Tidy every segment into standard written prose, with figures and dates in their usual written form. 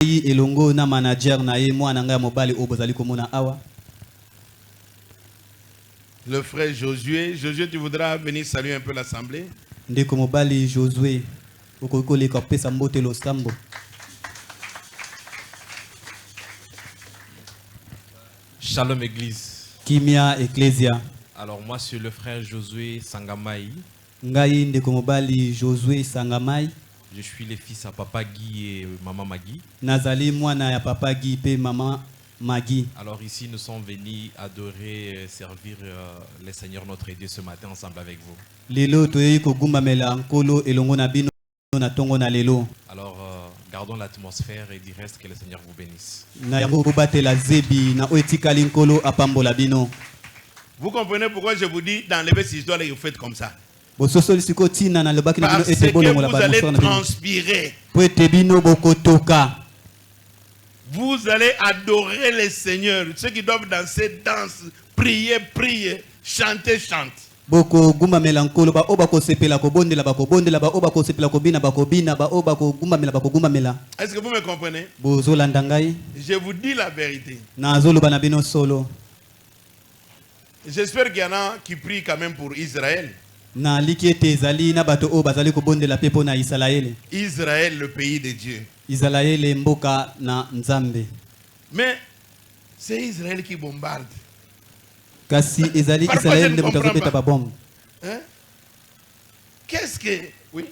elongo na manager na ye mwana nga mobali obozali komona awa. Le frère Josué, tu voudras venir saluer un peu l'assemblée? Ndeko mobali Josué, okoko le kopesa mbote lo sambo. Shalom Église. Kimia Ecclesia. Alors moi c'est le frère Josué Sangamai. Ngai ndeko mobali Josué Sangamai. Je suis le fils à Papa Guy et Maman Magui. Nazali mwana ya Papa Guy pe Maman Magui. Alors ici nous sommes venus adorer, servir le Seigneur notre Dieu ce matin ensemble avec vous. Lelo toyei kogumamela nkolo elongo na bino na tongo na lelo. Alors gardons l'atmosphère et du reste que le Seigneur vous bénisse. Na yango kobatela zebi na oetikali nkolo apambola bino. Vous comprenez pourquoi je vous dis d'enlever ces histoires et vous faites comme ça? Parce que vous allez transpirer. Vous allez adorer le Seigneur. Ceux qui doivent danser, dansent. Prier, prier. Chanter, chanter. Est-ce que vous me comprenez? Je vous dis la vérité. J'espère qu'il y en a qui prient quand même pour Israël. Israël, le pays de Dieu. Mais c'est Israël qui bombarde. Parfois, je ne comprends pas. Hein? Qu'est-ce que... Oui.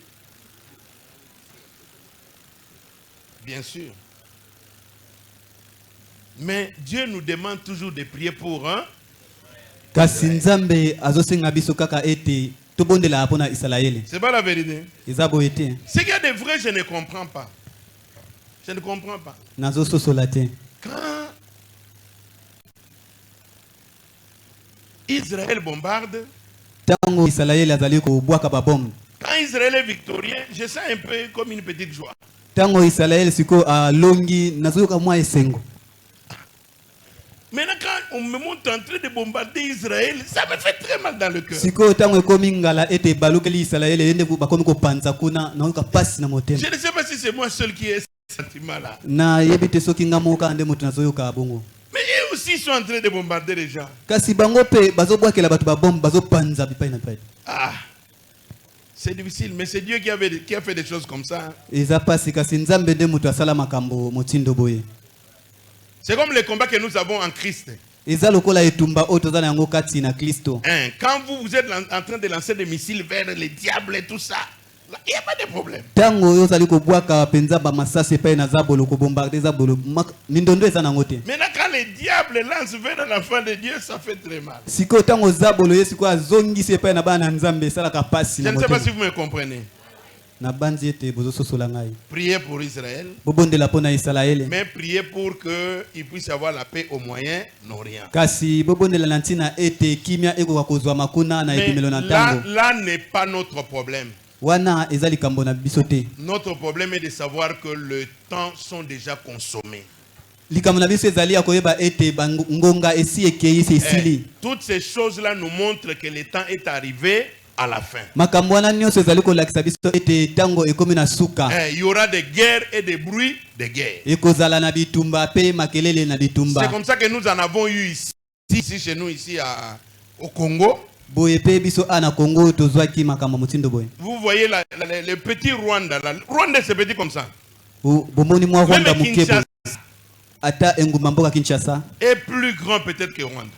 Bien sûr. Mais Dieu nous demande toujours de prier pour un... C'est pas la vérité. Ce qu'il y a de vrai, je ne comprends pas. Je ne comprends pas. Quand Israël bombarde, quand Israël est victorieux, je sens un peu comme une petite joie. Maintenant, quand on me montre en train de bombarder Israël, ça me fait très mal dans le cœur. Je ne sais pas si c'est moi seul qui ai ce sentiment-là. Mais eux aussi sont en train de bombarder les gens. Ah, c'est difficile, mais c'est Dieu qui a fait des choses comme ça. C'est comme le combat que nous avons en Christ. Quand vous êtes en train de lancer des missiles vers les diables et tout ça, il n'y a pas de problème. Maintenant, quand les diables lancent vers l'enfant de Dieu, ça fait très mal. Je ne sais pas si vous me comprenez. Priez pour Israël, mais priez pour qu'il puisse avoir la paix au Moyen-Orient. Mais là n'est pas notre problème. Notre problème est de savoir que le temps sont déjà consommés. Toutes ces choses-là nous montrent que le temps est arrivé à la fin. Il y aura des guerres et des bruits de guerre. C'est comme ça que nous en avons eu ici chez nous, ici au Congo. Vous voyez le petit Rwanda. Rwanda c'est petit comme ça. Même Kinshasa est plus grand peut-être que Rwanda.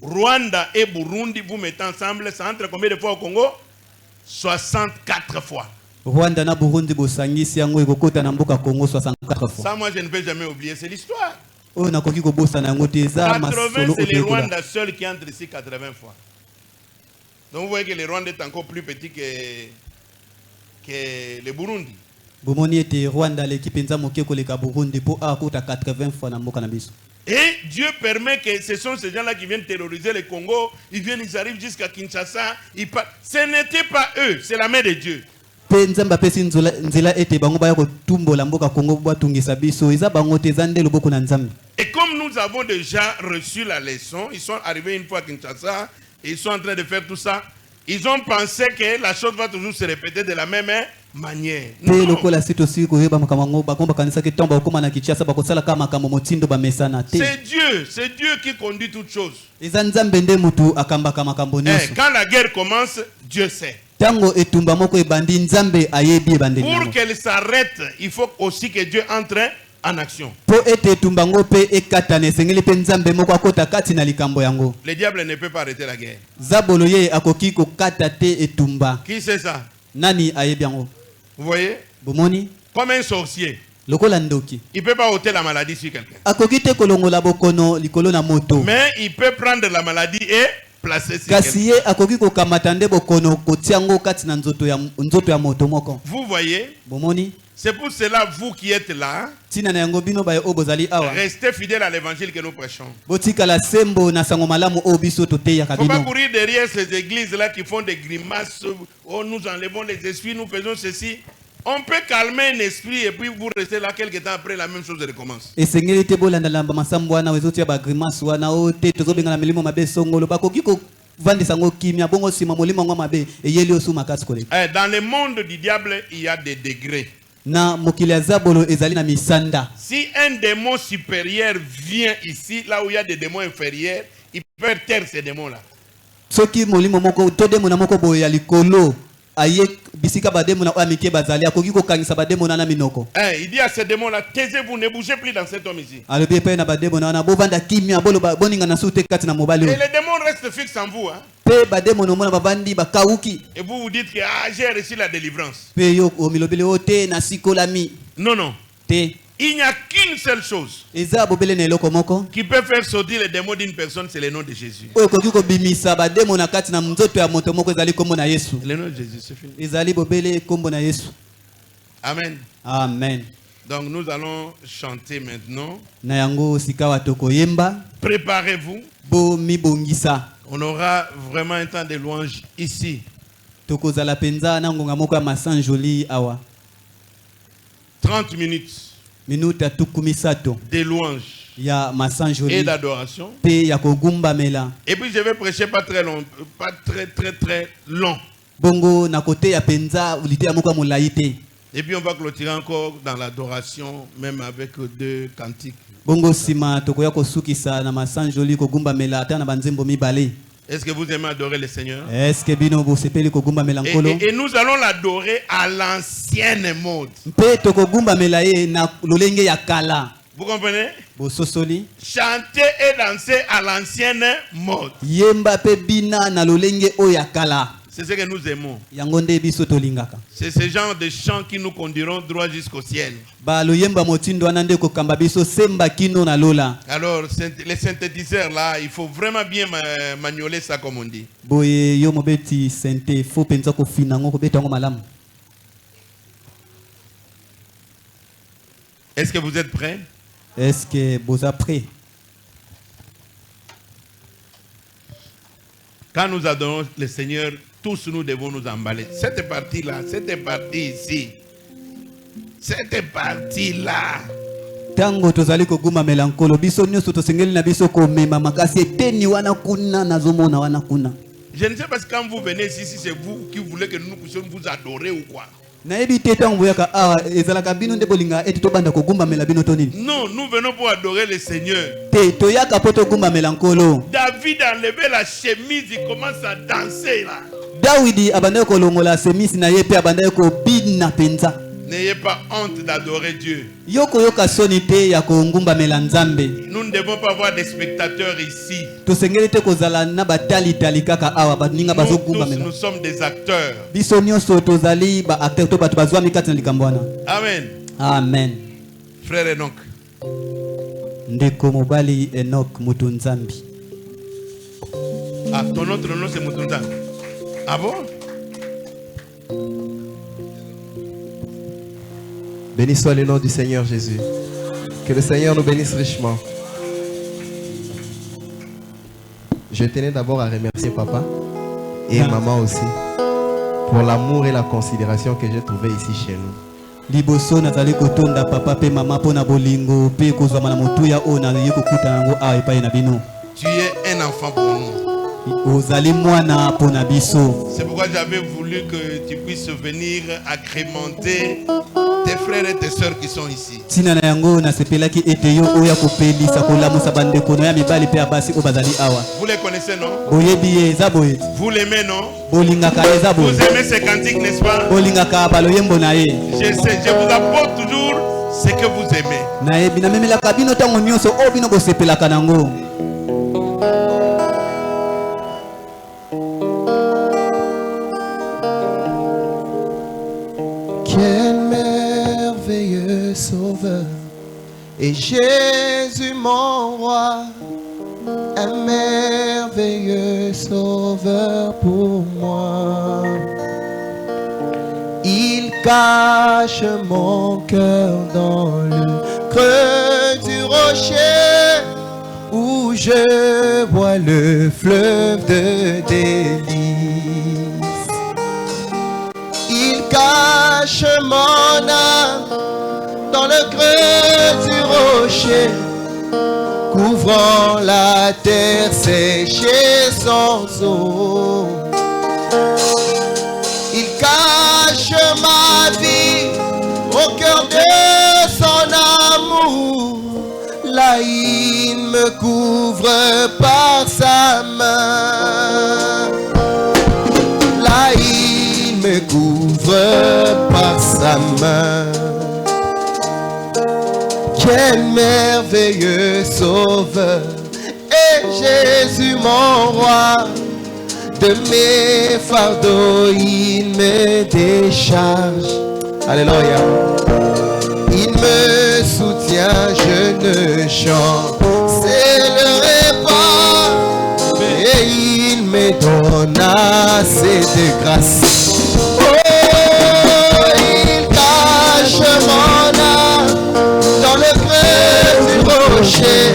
Rwanda et Burundi, vous mettez ensemble, ça entre combien de fois au Congo? 64 fois. Rwanda na Burundi bosangisi yango ekokota na mboka Congo 64 fois. Ça moi je ne vais jamais oublier, c'est l'histoire. 80 c'est les Rwanda seul qui entre ici 80 fois. Donc vous voyez que le Rwanda est encore plus petit que le Burundi. Et Dieu permet que ce sont ces gens-là qui viennent terroriser le Congo. Ils arrivent jusqu'à Kinshasa. Ce n'était pas eux, c'est la main de Dieu. Et comme nous avons déjà reçu la leçon, ils sont arrivés une fois à Kinshasa, et ils sont en train de faire tout ça. Ils ont pensé que la chose va toujours se répéter de la même manière. Pe Non. lokola sito si koyeba makambo ngo bakomba kanisa ke tomba okoma na Kinshasa bakosala kama makambo motindo bamesana te. C'est Dieu qui conduit toutes choses. Eza Nzambe nde mutu akambaka makambo nyonso. Quand la guerre commence, Dieu sait. Tango etumba moko ebandi Nzambe ayebi ebandeli Pour yango. qu'elle s'arrête, il faut aussi que Dieu entre en action. Po ete etumba ngo pe ekatana esengeli pe Nzambe moko akota kati na likambo yango. Le diable ne peut pas arrêter la guerre. Zabolo ye akoki kokata te etumba. Qui sait ça? Nani ayebi yango? Vous voyez? Bomoni Comme un sorcier. lokola ndoki. Il ne peut pas ôter la maladie sur quelqu'un. Akoki te kolongola bokono likolo na moto. Mais il peut prendre la maladie et placer sur Kasi quelqu'un. ye akoki kokamata nde bokono kotia ngo kati na nzoto ya moto moko. Vous voyez? Bomoni C'est pour cela, vous qui êtes là, tina na yango bino baye obozali awa. restez fidèles à l'évangile que nous prêchons. Botikala sembo na sango malamu o biso toteyaka Il ne faut pas bino. courir derrière ces églises-là qui font des grimaces. Oh, nous enlevons les esprits, nous faisons ceci. On peut calmer un esprit et puis vous restez là quelques temps après, la même chose recommence. Esengeli te bolanda lamba masambo wana wezotia ba grimace wana o te tozobenga na milimo mabe songolo bakoki ko vandisa ngo kimia bongo sima molimo ngo mabe eyeli osu makasi kole. Dans le monde du diable, il y a des degrés. Na mokili ya zabolo ezali na misanda. Si un démon supérieur vient ici, là où il y a des démons inférieurs, il peut taire ces démons-là. Soki molimo moko to demo na moko boya likolo aye bisika bademo na amike bazali akoki ko kangisa bademo na minoko. Il dit à ces démons-là, taisez-vous, ne bougez plus dans cet homme ici. Alobi pe na bademo na bovanda kimia bolo boninga na sute kati na mobali. Et les démons restent fixes en vous. Hein? Pe bademo no mona bavandi bakauki. Et vous vous dites que j'ai reçu la délivrance. Pe yo omilobele ote na sikolami. Non, non. Te Il n'y a qu'une seule chose eza bobele na eloko moko. qui peut faire sortir les démons d'une personne, c'est le nom de Jésus. Oyo koki ko bimisa bademo na kati na nzoto ya moto moko ezali kombo na Yesu. Le nom de Jésus, c'est fini. Ezali bobele kombo na Yesu. Amen. Amen. Donc nous allons chanter maintenant. Na yango sikawa tokoyemba Préparez-vous. bo mibongisa. On aura vraiment un temps de louange ici. Tokozala penza na ngonga moko ya masanjoli awa. 30 minutes Minuta tukumisato de louange ya et masanjoli d'adoration. pe ya kogumba mela. Et puis je vais prêcher pas très long, pas très long. Bongo na kote ya penza ulite ya moko molai te. Et puis on va clôturer encore dans l'adoration, même avec 2 cantiques. Bongo sima tokoya kosukisa na masanjoli kogumba mela ata na banzembo mibale. Est-ce que vous aimez adorer le Seigneur? Est-ce que bino bo sepeli kogumba mela nkolo? Et nous allons l'adorer à l'ancienne mode. Pe tokogumba mela ye na lolenge ya kala. Vous comprenez? Bo sosoli Chanter et danser à l'ancienne mode. yemba pe bina na lolenge o ya kala. C'est ce que nous aimons. Yango nde biso tolingaka. C'est ce genre de chants qui nous conduiront droit jusqu'au ciel. Ba lo yemba motindo wana nde kokamba biso semba kino na lola. Alors, les synthétiseurs là, il faut vraiment bien magnoler ça comme on dit. Boye yo mobeti sente fo penza ko finango ko betango malamu. Est-ce que vous êtes prêts? Est-ce que vous êtes prêts? Quand nous adorons le Seigneur, tous nous devons nous emballer. Cette partie-là, cette partie ici, cette partie-là. Tango tozali koguma melankolo biso nyonso tosengeli na biso komema makasi eteni wana kuna nazomona wana kuna. Je ne sais pas si quand vous venez ici, si c'est vous qui voulez que nous puissions vous adorer ou quoi. Nayebi te tango boyaka awa ezalaka bino nde bolinga eti tobanda kogumba mela bino to nini? Non, nous venons pour adorer le Seigneur. Te toyaka po togumba melankolo. David a enlevé la chemise, il commence à danser là. Dawidi abanda kolongola semisi na ye pe abanda ko bina penza. N'ayez pas honte d'adorer Dieu. Yoko yoka soni te ya kongumba mela nzambe. Nous ne devons pas avoir des spectateurs ici. Tosengeli te kozala na batali tali kaka awa baninga Nous bazogumba tous, mela. nous sommes des acteurs. Biso nyonso tozali ba acteur to bato bazwami kati na likambo wana. Amen. Amen. Frère Enoch. Ndeko mobali Enoch mutu nzambi. Ah, ton autre nom c'est Moutounza. Ah bon? Béni soit le nom du Seigneur Jésus. Que le Seigneur nous bénisse richement. Je tenais d'abord à remercier papa et maman aussi pour l'amour et la considération que j'ai trouvé ici chez nous. Liboso nazali kotonda papa pe mama pona bolingo pe kozwa na motuya o na yeko kuta nango awa epai na bino. Tu es un enfant pour nous. C'est pourquoi j'avais voulu que tu puisses venir agrémenter tes frères et tes sœurs qui sont ici. Vous les connaissez, non? Vous l'aimez, non? Vous aimez ces cantiques, n'est-ce pas? Je sais, je vous apporte toujours ce que vous aimez. Quel merveilleux sauveur est Jésus mon roi, un merveilleux sauveur pour moi. Il cache mon cœur dans le creux du rocher où je vois le fleuve de délices. Il cache mon âme dans le creux du rocher, couvrant la terre séchée sans eau. Il cache ma vie au cœur de son amour. Là, il me couvre par sa main. Là, il me couvre par sa main. Quel merveilleux sauveur est Jésus mon roi. De mes fardeaux il me décharge. Alléluia. Il me soutient, je ne chancellerai pas. Et il me donne assez de grâce. Oh, il cache mon âme dans le creux du rocher,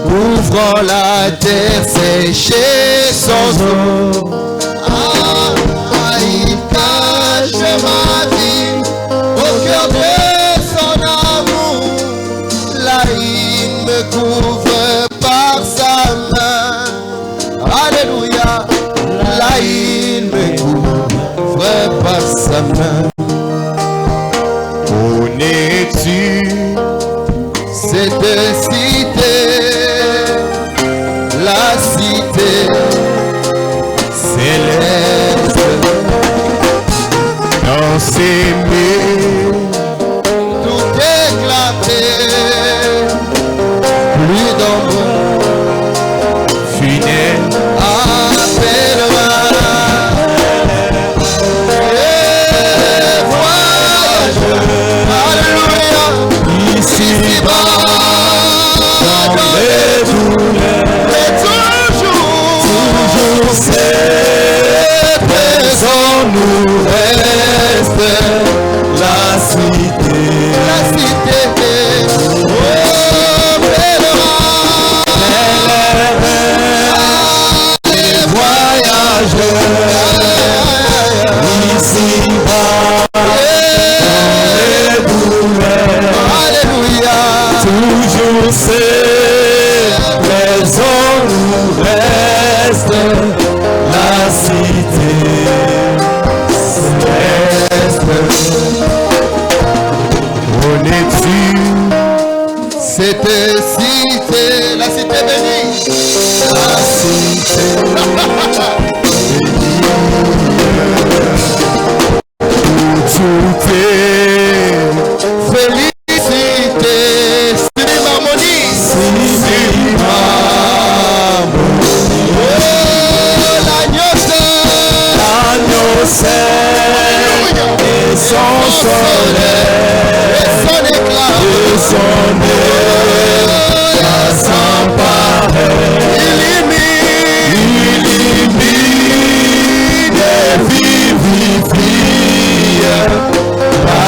ouvrant la terre séchée sans eau. Ah, il cache ma vie au cœur de son amour. Là, il me couvre par sa main. Alléluia. Là, il me couvre par sa main. Connais-tu cette cité, la cité céleste, dans ses murs tout éclaté, plus d'ombre funèbre appellera. Et voyageur, alléluia, ici-bas dans les douleurs, et toujours c'est présent nous reste la cité, oh pèlerin, les voyageurs, ici-bas dans les douleurs, alléluia, toujours c'est présent nous reste la cité céleste. Connais-tu cette cité, la cité bénie, la cité bénie, où tout est félicité, sublime harmonie, sublime harmonie. Oh, l'agneau seul et son soleil, et son éclat, sans pareil, illumine et vivifie la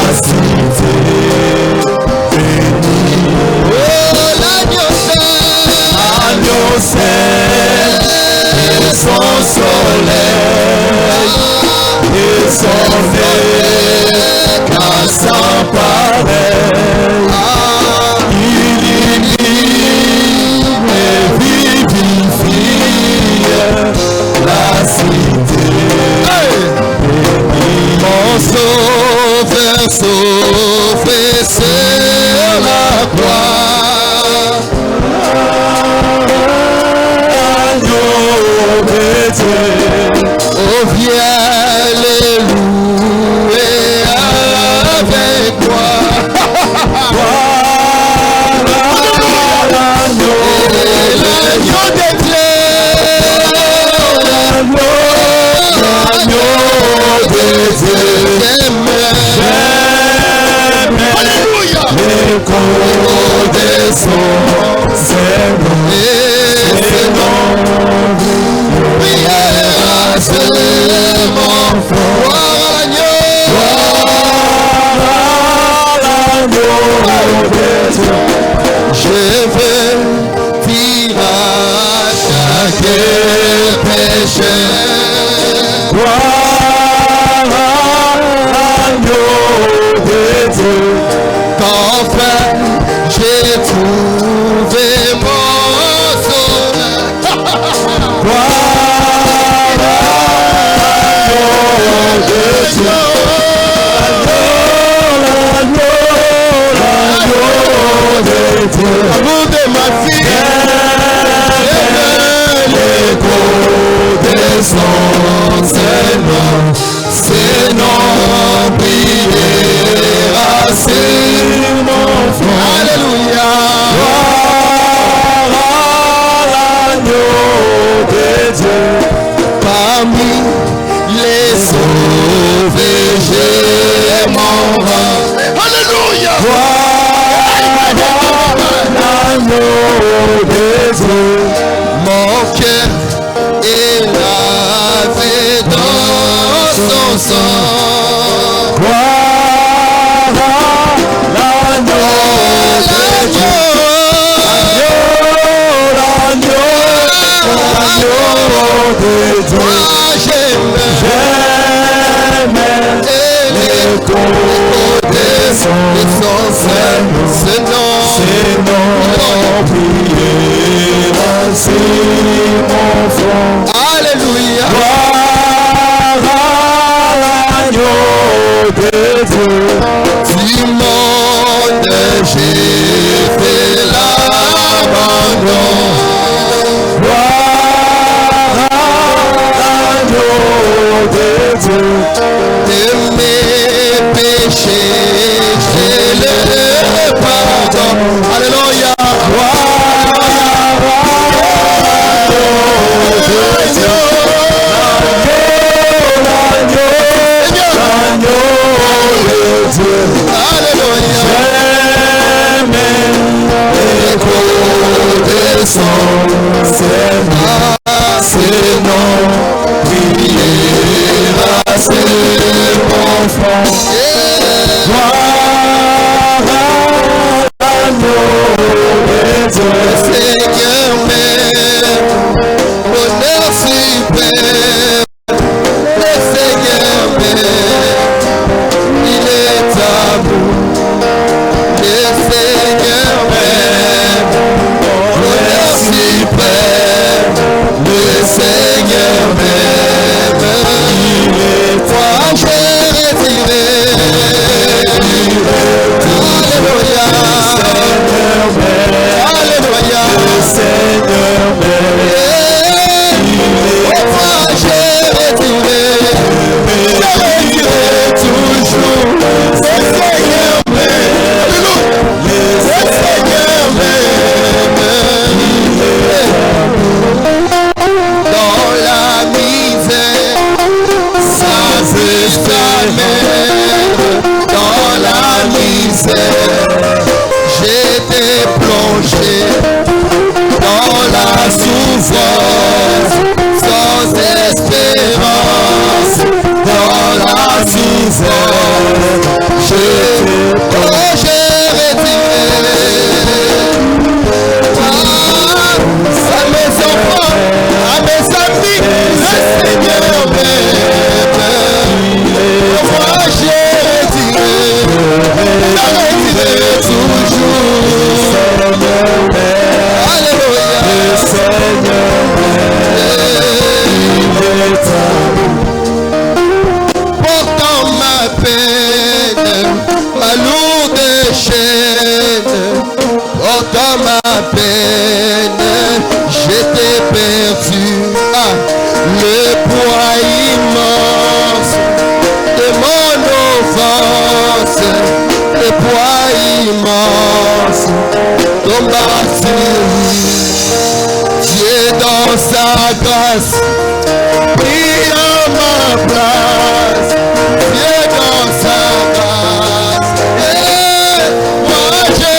Moi je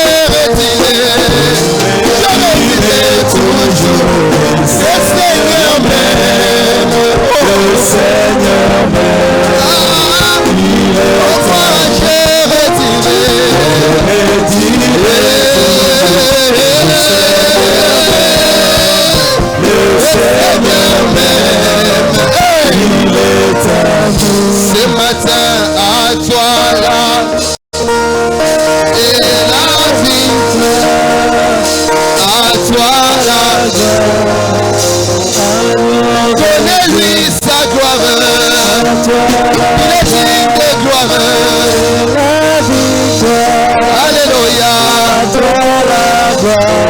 Ciel,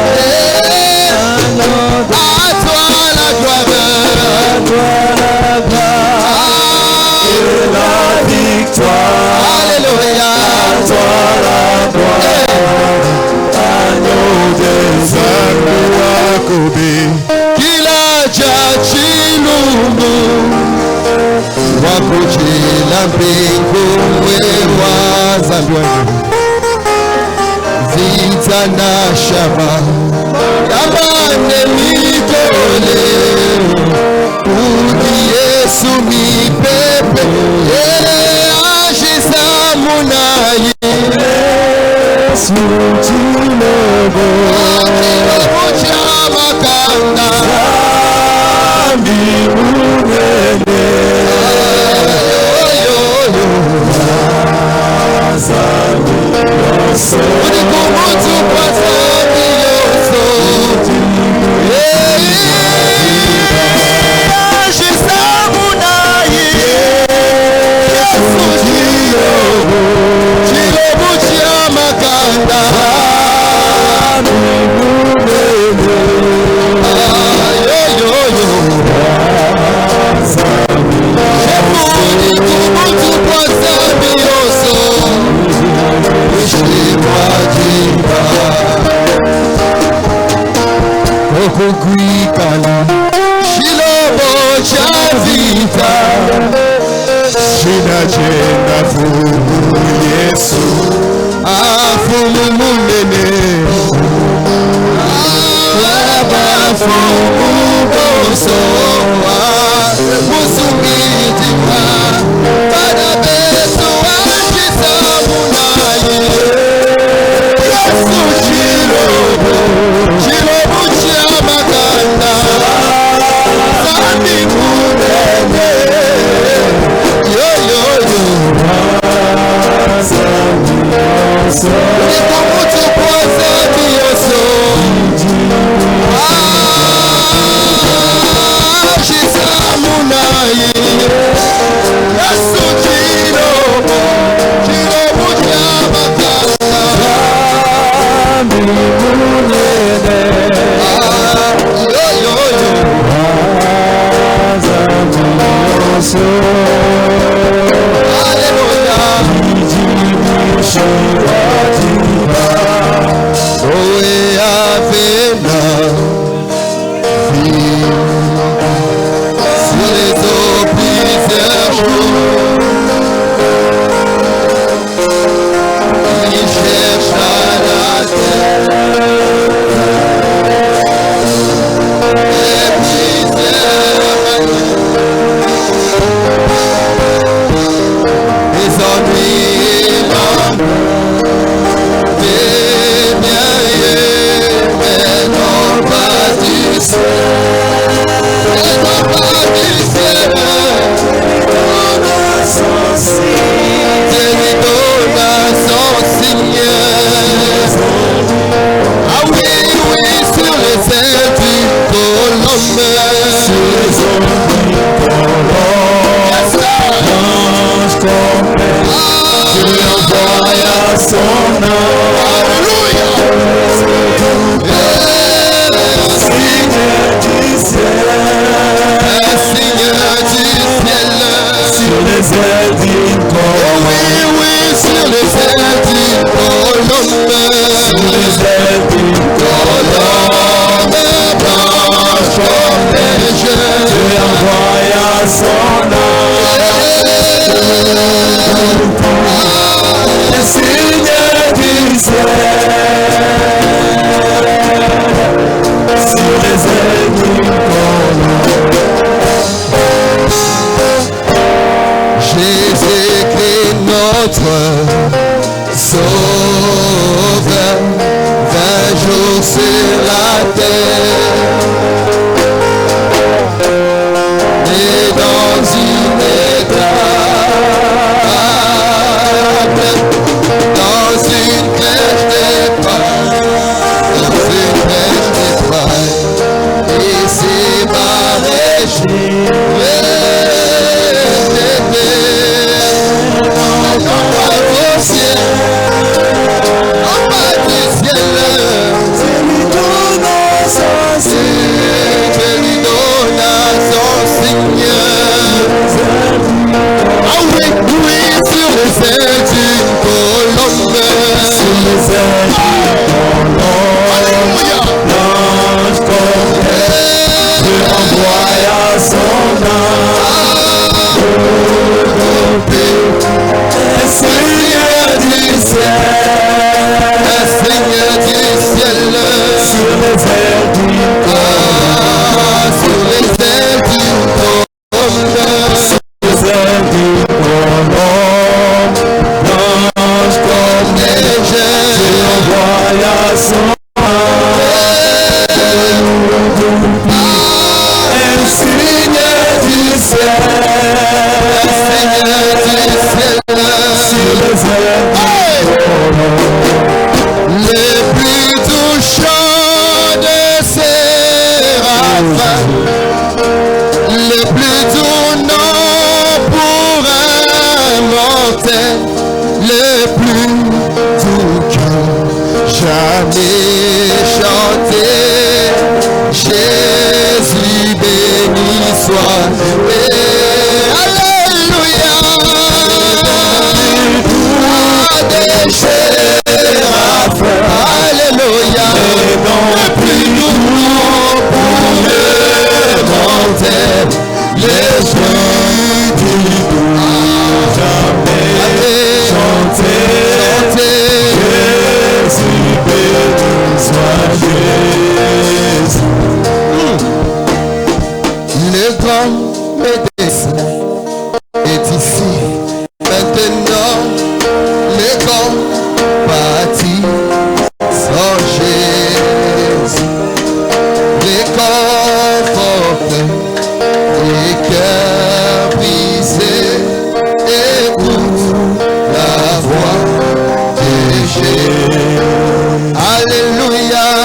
Alléluia.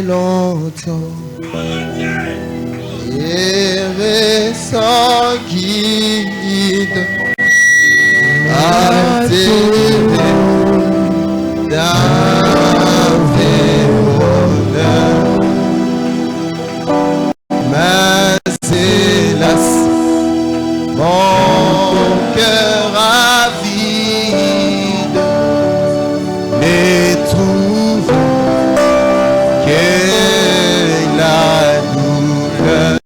durer longtemps. Et sans guide à tes mais hélas, mon cœur avide ne trouve que la douleur.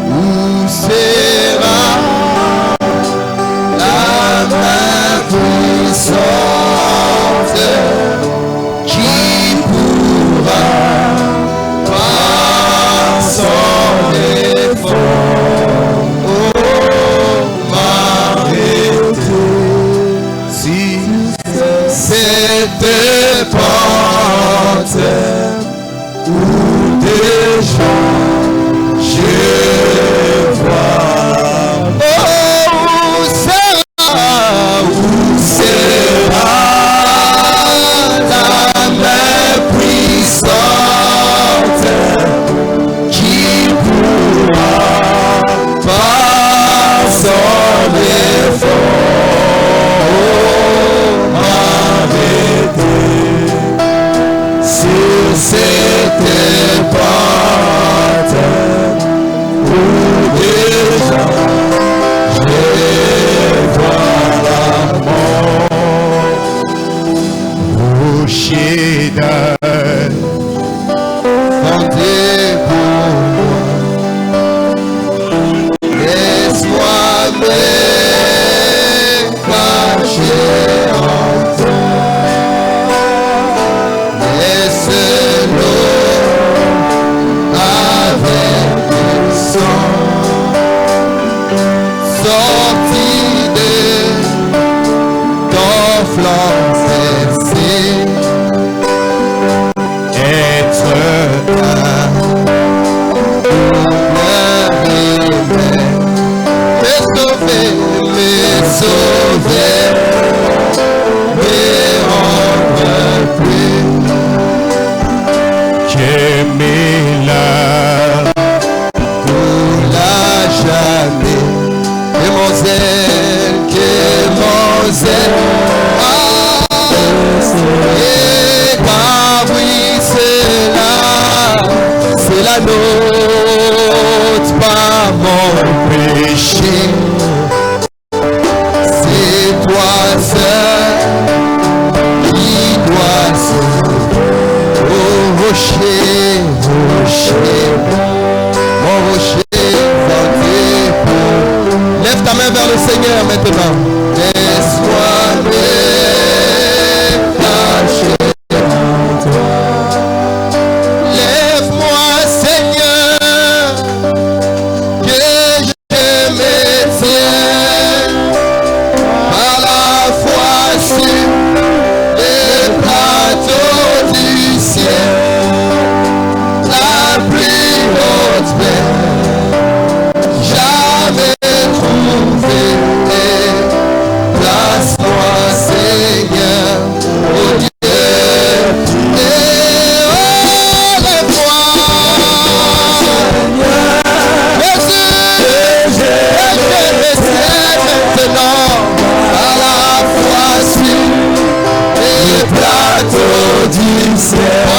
Où sera la main puissante qui pourra par son effort m'arrêter? Si cette porte où déjà je vois, où sera la main puissante qui pourra par son effort m'arrêter? Sur cette porte où déjà je vois la mort. Rocher d'œil fondé pour moi, laisse-moi me cacher en toi. Laisse-le avec du sang sorti de ton flanc cessé, être un me sauver, me rendre plus que mes larmes coulent jamais, que mon zèle, et car oui c'est la nôtre par mon péché. C'est toi seul qui dois sauver. Oh rocher, rocher, mon rocher fondé pour. Lève ta main vers le Seigneur maintenant. Laisse-moi me cacher en toi. Lève-moi Seigneur, que je me tienne par la foi sur les plateaux du ciel, la plus haute paix jamais trouvée. Place-moi Seigneur, oh Dieu, et oh lève-moi Jésus, je me tiens maintenant à la foi sur les plateaux du ciel.